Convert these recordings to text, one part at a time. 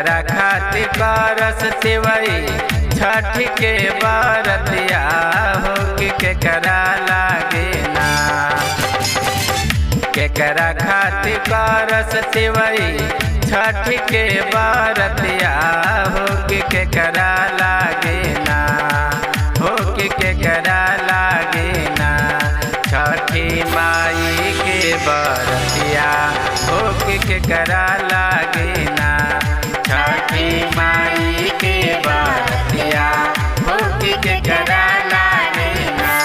केकरा खातिर करस तिवई छठ के बरतिया हो कि केकरा लागे ना। केकरा खातिर करस तिवई छठ के बरतिया हो कि केकरा लागे ना। हो कि केकरा लागे ना। छठी माई के बरतिया हो कि केकरा लागे ना। छठी माई के बरतिया हो कि केकरा लागे ना।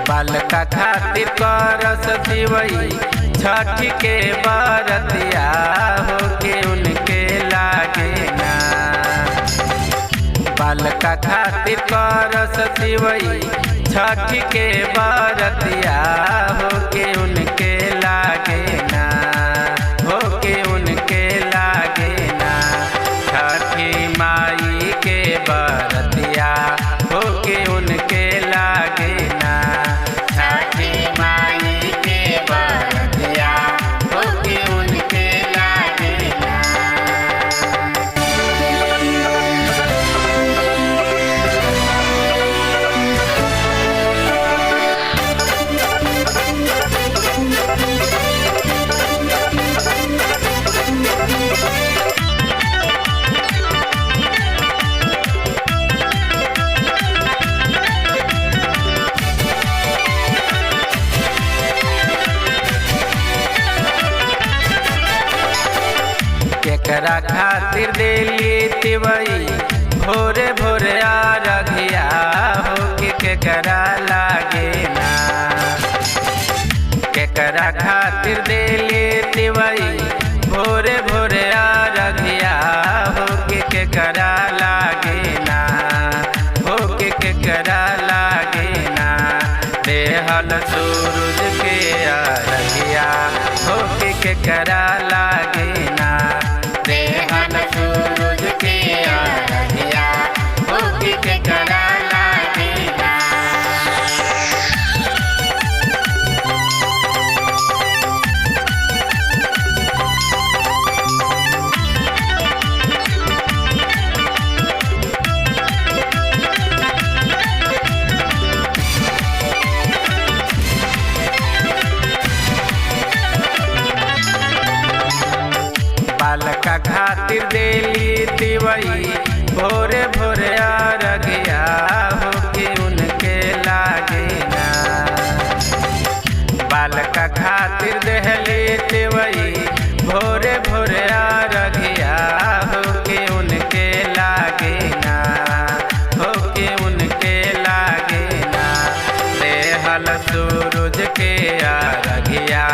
बालका खातिर करस तिवई छठ के बरतिया हो के उनके लागे ना। बालका खातिर करस तिवई छठ के बरतिया हो के उनके लागे ना। हो के उनके लागे ना। छठी माई के बरतिया हो के उनके लागे ना। छठी माई के बरतिया हो के उनके लागे ना। केकरा खातिर देली तिवई भोरे भोरे आरघिया हो कि केकरा लागे ना। केकरा खातिर देली तिवई भोरे भोरे आरघिया हो कि केकरा लागे ना। हो कि केकरा लागे ना। देहल सूरज के आरघिया हो कि केकरा लागे ना। देहल सूरज के आरघिया हो कि केकरा लागे ना। बालका खातिर देली तिवई भोरे भोरे आरघिया हो कि उनके लागे ना। बालका खातिर देली तिवई भोरे भोरे आरघिया हो कि उनके लागे ना। हो कि उनके लागे ना। देहल सूरज के आरघिया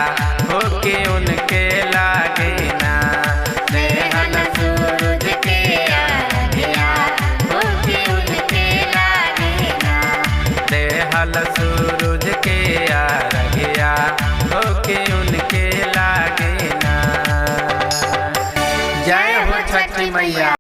हो कि उनके लागे ना। देहल सूरज के आरघिया हो कि उनके लागे ना। देहल सूरज के आरघिया हो कि उनके लागे ना। जय हो छठी मैया।